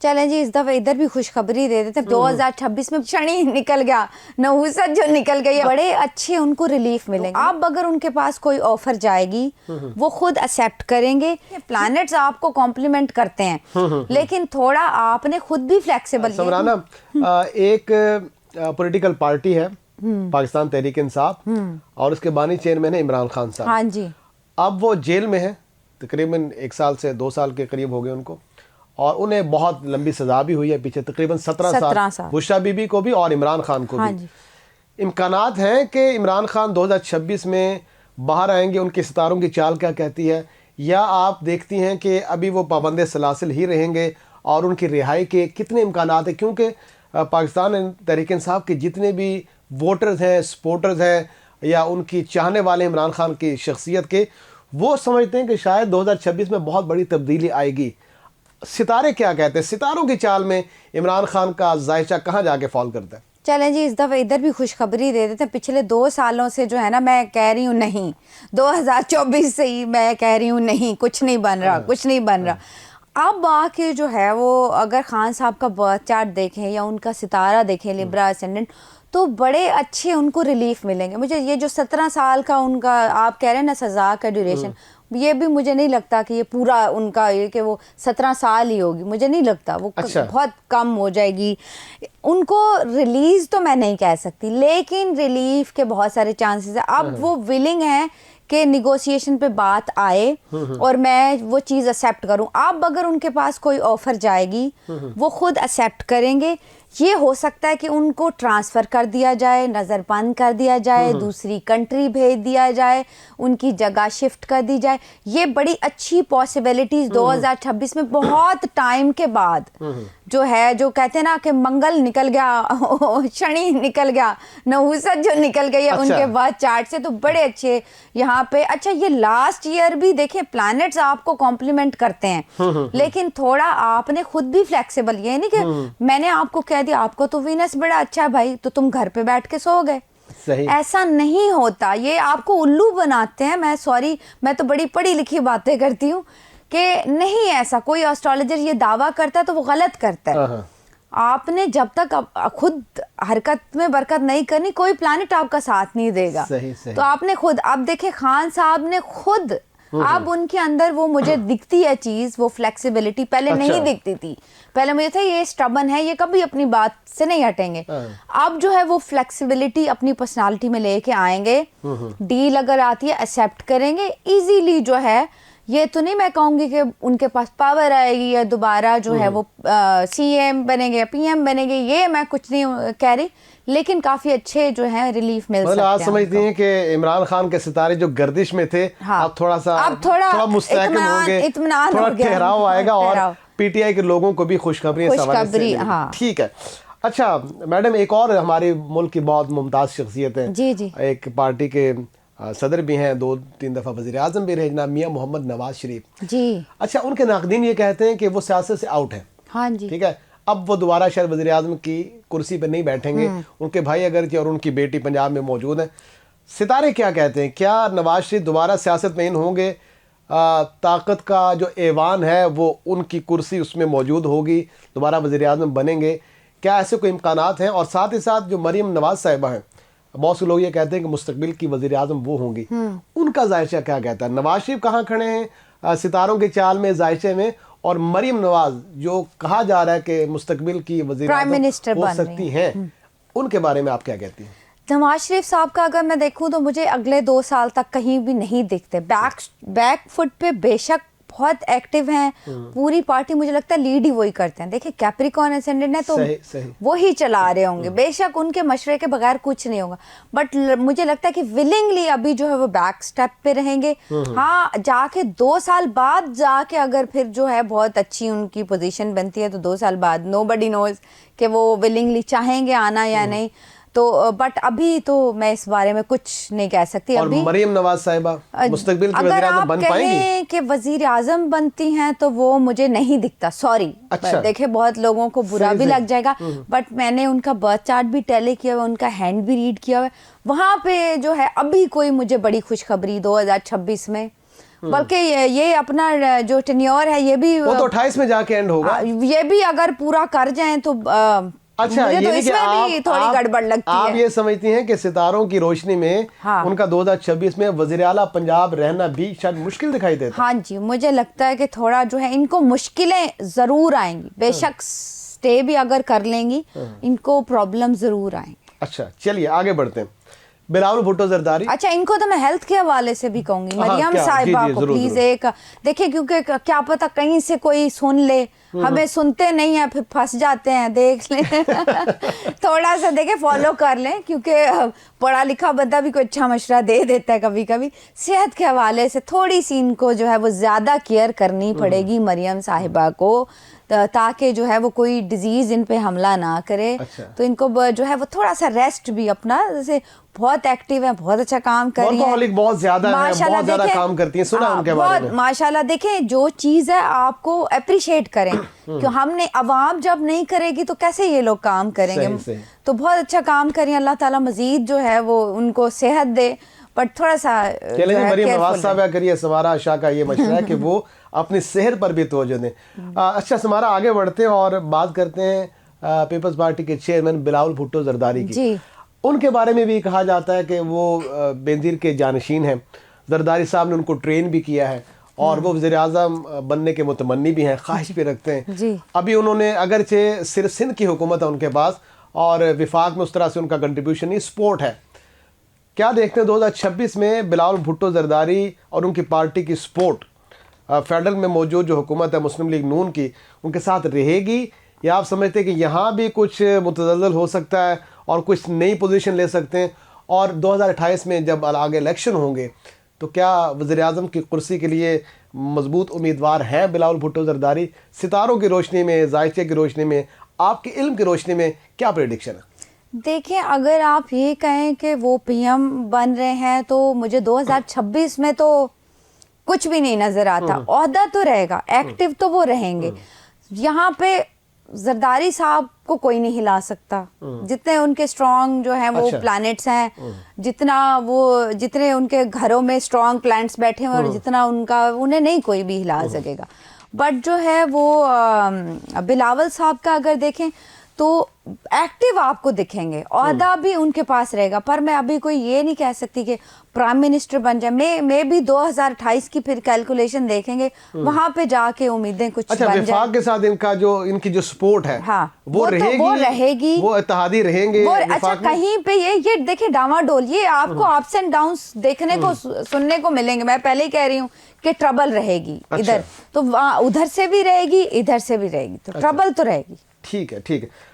चलें जी, इस दफा इधर भी खुशखबरी दे देते हैं। 2026 में शनि निकल गया, नहुसत जो निकल गई, बड़े अच्छे उनको रिलीफ मिलेंगे। अब अगर उनके पास कोई ऑफर जाएगी वो खुद एक्सेप्ट करेंगे। प्लैनेट्स आपको कॉम्प्लीमेंट करते हैं, लेकिन थोड़ा आपने खुद भी फ्लेक्सिबल। समराना, एक पॉलिटिकल पार्टी है पाकिस्तान तहरीक इंसाफ और उसके बानी चेयरमैन है इमरान खान साहब। हाँ जी। अब वो जेल में है, तकरीबन 1 साल से 2 साल के करीब हो गए उनको, और उन्हें बहुत लंबी सजा भी हुई है पीछे, तकरीबन 17 साल बुशरा बीबी को भी और इमरान खान को हाँ भी। इम्कानात हैं कि इमरान खान 2026 में बाहर आएंगे। उनके सितारों की चाल क्या कहती है, या आप देखती हैं कि अभी वो पाबंद सलासिल ही रहेंगे और उनकी रिहाई के कितने इम्कानात हैं? क्योंकि पाकिस्तान तहरीक इंसाफ के जितने भी वोटर्स हैं, सपोर्टर्स हैं, या उनकी चाहने वाले इमरान खान की शख्सियत के, वो समझते हैं कि शायद 2026 में बहुत बड़ी तब्दीली आएगी। सितारे क्या कहते हैं? सितारों की चाल में इमरान खान का जायचा कहाँ जाके फॉल करता है? चलें जी, इस दफ़ा इधर भी खुशखबरी दे देते हैं। पिछले 2 सालों से जो है ना, मैं कह रही हूँ नहीं, 2024 से ही मैं कह रही हूँ नहीं, कुछ नहीं बन रहा, कुछ नहीं बन रहा। अब आके जो है वो अगर खान साहब का बर्थ चार्ट देखें या उनका सितारा देखें, लिब्रा असेंडेंट, तो बड़े अच्छे उनको रिलीफ मिलेंगे। मुझे ये जो 17 साल का उनका आप कह रहे हैं ना सज़ा का ड्यूरेशन, ये भी मुझे नहीं लगता कि ये पूरा उनका ये कि वो 17 साल ही होगी, मुझे नहीं लगता। वो बहुत कम हो जाएगी। उनको रिलीज तो मैं नहीं कह सकती, लेकिन रिलीफ के बहुत सारे चांसेस है। अब वो विलिंग हैं कि निगोशिएशन पे बात आए और मैं वो चीज़ एक्सेप्ट करूं। अब अगर उनके पास कोई ऑफर जाएगी वो खुद एक्सेप्ट करेंगे। ये हो सकता है कि उनको ट्रांसफ़र कर दिया जाए, नज़रबंद कर दिया जाए, दूसरी कंट्री भेज दिया जाए, उनकी जगह शिफ्ट कर दी जाए। ये बड़ी अच्छी पॉसिबिलिटीज़ 2026 में बहुत टाइम के बाद जो है, जो कहते हैं ना कि मंगल निकल गया, शनि निकल गया, नहुसत जो निकल गई है उनके बाद चार्ट से, तो बड़े अच्छे यहाँ पे। अच्छा, ये लास्ट ईयर भी देखें, प्लैनेट्स आपको कॉम्प्लीमेंट करते हैं, लेकिन थोड़ा आपने खुद भी फ्लेक्सिबल। ये नहीं कि मैंने आपको कह दिया आपको तो वीनस बड़ा अच्छा है भाई, तो तुम घर पे बैठ के सो गए। ऐसा नहीं होता, ये आपको उल्लू बनाते हैं। मैं सॉरी, मैं तो बड़ी पढ़ी लिखी बातें करती हूँ कि नहीं, ऐसा कोई एस्ट्रोलॉजर ये दावा करता है तो वो गलत करता है। आपने जब तक खुद हरकत में बरकत नहीं करनी, कोई प्लैनेट आपका साथ नहीं देगा। सही। तो आपने खुद, अब देखे खान साहब ने खुद, अब उनके अंदर वो मुझे दिखती है चीज, वो फ्लेक्सिबिलिटी पहले नहीं दिखती थी। पहले मुझे था ये स्टबन है, ये कभी अपनी बात से नहीं हटेंगे। अब जो है वो फ्लेक्सिबिलिटी अपनी पर्सनालिटी में लेके आएंगे। डील अगर आती है एक्सेप्ट करेंगे इजीली। जो है ये तो नहीं मैं कहूँगी कि उनके पास पावर आएगी या दोबारा जो है वो सीएम बनेंगे, पीएम बनेंगे, ये मैं कुछ नहीं कह रही, लेकिन काफी अच्छे जो है रिलीफ मिल सकते हैं। आप समझती हैं कि इमरान खान के सितारे जो गर्दिश में थे, अब थोड़ा मुस्तहकम होंगे, थोड़ा ठहराव आएगा और पीटीआई के लोगों को भी खुशखबरी। ठीक है। अच्छा मैडम, एक और हमारे मुल्क की बहुत मुमताज शख्सियत है, जी, एक पार्टी के सदर भी हैं, 2-3 दफ़ा वज़ीर आज़म भी रहे, जनाब मियां मोहम्मद नवाज शरीफ जी। अच्छा, उनके नाक़दीन ये कहते हैं कि वो सियासत से आउट हैं। हाँ जी। ठीक है, अब वो दोबारा शायद वज़ीर आज़म की कुर्सी पर नहीं बैठेंगे। उनके भाई अगर और उनकी बेटी पंजाब में मौजूद है। सितारे क्या कहते हैं, क्या नवाज शरीफ दोबारा सियासत में इन होंगे? ताकत का जो ऐवान है वो उनकी कुर्सी उसमें मौजूद होगी, दोबारा वज़ीर आज़म बनेंगे? क्या ऐसे कोई इम्कानात हैं? और साथ ही साथ जो मरीम नवाज साहिबा हैं, बहुत से लोग ये कहते हैं कि मुस्तकबिल की वज़ीर आज़म वो होंगी, उनका जायचा क्या कहता है? नवाज शरीफ कहाँ खड़े हैं सितारों की चाल में, जायचे में, और मरीम नवाज जो कहा जा रहा है कि मुस्तकबिल की वज़ीर आज़म हो सकती हैं, उनके बारे में आप क्या कहती हैं? नवाज शरीफ साहब का अगर मैं देखूं तो मुझे अगले 2 साल तक कहीं भी नहीं दिखते। बैक फुट पे बेशक बहुत एक्टिव हैं, पूरी पार्टी मुझे लगता है लीड ही वही करते हैं। देखिए कैप्रिकॉर्न एसेंडेंट है तो सही। वो ही चला रहे होंगे, बेशक उनके मशवरे के बगैर कुछ नहीं होगा, बट मुझे लगता है कि विलिंगली अभी जो है वो बैक स्टेप पे रहेंगे। हाँ, जाके 2 साल बाद जाके अगर फिर जो है बहुत अच्छी उनकी पोजीशन बनती है तो 2 साल बाद नोबडी नोज कि वो विलिंगली चाहेंगे आना या नहीं। तो बट अभी तो मैं इस बारे में कुछ नहीं कह सकती। और अभी मरीम नवाज साहिबा मुस्तकबिल की वज़ीर आज़म बन पाएंगी? अगर आप कहें कि वज़ीर आज़म बनती हैं तो वो मुझे नहीं दिखता, सॉरी। अच्छा। देखे बहुत लोगों को बुरा भी लग जाएगा, बट मैंने उनका बर्थ चार्ट भी टैली किया हुआ, उनका हैंड भी रीड किया हुआ है। वहाँ पे जो है अभी कोई मुझे बड़ी खुशखबरी 2026 में बल्कि ये अपना जो टेन्योर है ये भी वो तो 28 में जाके एंड होगा। ये भी अगर पूरा कर जाएं तो अच्छा, मुझे ये तो नहीं कि इसमें भी थोड़ी गड़बड़ लगती आप है। ये समझती हैं कि सितारों की रोशनी में हाँ। उनका 2026 में वज़ीर आला पंजाब रहना भी शायद मुश्किल दिखाई देता है। हाँ जी, मुझे लगता है कि थोड़ा जो है इनको मुश्किलें ज़रूर आएंगी, बेशक स्टे भी अगर कर लेंगी इनको प्रॉब्लम ज़रूर आएंगी। अच्छा चलिए आगे बढ़ते हैं। बिलावल भुट्टो जरदारी, अच्छा, इनको तो मैं हेल्थ के हवाले से भी कहूंगी, हाँ, मरियम क्या? साहिबा जी, को जरूर, प्लीज जरूर। एक देखिए, क्योंकि क्या पता कहीं से कोई सुन ले, हमें सुनते नहीं है फिर फंस जाते हैं, देख लें थोड़ा सा देखे फॉलो कर लें, क्योंकि पढ़ा लिखा बंदा भी कोई अच्छा मशवरा दे देता है कभी कभी। सेहत के हवाले से थोड़ी सी इनको जो है वो ज़्यादा केयर करनी पड़ेगी मरियम साहिबा को, ताकि जो है वो कोई डिजीज़ इन पे हमला ना करे। अच्छा। तो इनको जो है वो थोड़ा सा रेस्ट भी अपना, जैसे बहुत एक्टिव है, बहुत अच्छा काम कर रही है, वर्कहॉलिक बहुत ज्यादा है, माशाल्लाह, बहुत ज्यादा देखें, काम करती हैं, सुना हाँ, उनके बारे में। बहुत माशाल्लाह। देखें, जो चीज़ है आपको अप्रिशिएट करें, क्यों हमने अवाम जब नहीं करेगी तो कैसे ये लोग काम करेंगे। सही, सही। तो बहुत अच्छा काम करें, अल्लाह ताला मजीद जो है वो उनको सेहत दे, बट थोड़ा सा चलें जो है मरियम नवाज careful साहब करिए, समारा शाह का ये मशवरा है कि वो अपनी सेहत पर भी तवज्जो दें। अच्छा समारा आगे बढ़ते हैं और बात करते हैं पीपल्स पार्टी के चेयरमैन बिलावल भुट्टो जरदारी की। जी। उनके बारे में भी कहा जाता है कि वो बेनज़ीर के जानशीन हैं। जरदारी साहब ने उनको ट्रेन भी किया है और वो वज़ीर आज़म बनने के मुतमन्नी भी हैं, ख्वाहिश भी रखते हैं। जी। अभी उन्होंने अगरचे सिर्फ सिंध की हुकूमत है उनके पास और विफाक में उस तरह से उनका कंट्रीब्यूशन नहीं, सपोर्ट है। क्या देखते हैं 2026 में बिलावल भुट्टो जरदारी और उनकी पार्टी की सपोर्ट फेडरल में मौजूद जो हुकूमत है मुस्लिम लीग नून की, उनके साथ रहेगी, या आप समझते हैं कि यहाँ भी कुछ मुतज़ल्ज़ल हो सकता है और कुछ नई पोजीशन ले सकते हैं? और 2028 में जब आगे इलेक्शन होंगे तो क्या वज़ीर आज़म की कुर्सी के लिए मजबूत उम्मीदवार हैं बिलावल भुट्टो जरदारी? सितारों की रोशनी में, जायचे की रोशनी में, आपके इल्म की रोशनी में क्या प्रेडिक्शन है? देखिए, अगर आप ये कहें कि वो पीएम बन रहे हैं तो मुझे 2026 में तो कुछ भी नहीं नजर आता। ओहदा तो रहेगा, एक्टिव तो वो रहेंगे। यहाँ पे जरदारी साहब को कोई नहीं हिला सकता, जितने उनके स्ट्रॉन्ग जो हैं वो अच्छा। प्लैनेट्स हैं, जितने उनके घरों में स्ट्रॉन्ग प्लैनेट्स बैठे हैं और जितना उनका, उन्हें नहीं कोई भी हिला सकेगा। बट जो है वो बिलावल साहब का अगर देखें तो एक्टिव आपको दिखेंगे, ओहदा भी उनके पास रहेगा। पर मैं अभी कोई ये नहीं कह सकती कि प्राइम मिनिस्टर बन जाए। मैं भी 2028 की फिर कैलकुलेशन देखेंगे, वहां पे जाके उम्मीदें कुछ अच्छा, बन जाए। विफाक के साथ इनकी जो सपोर्ट है, हाँ, वो रहेगी, वो इत्तेहादी रहेंगे अच्छा, विफाक में? कहीं पे ये देखिए डामाडोल, ये आपको अप्स एंड डाउन्स देखने को सुनने को मिलेंगे। मैं पहले ही कह रही हूँ कि ट्रबल रहेगी। अच्छा। इधर तो उधर से भी रहेगी, इधर से भी रहेगी, तो ट्रबल तो रहेगी। ठीक है, ठीक है।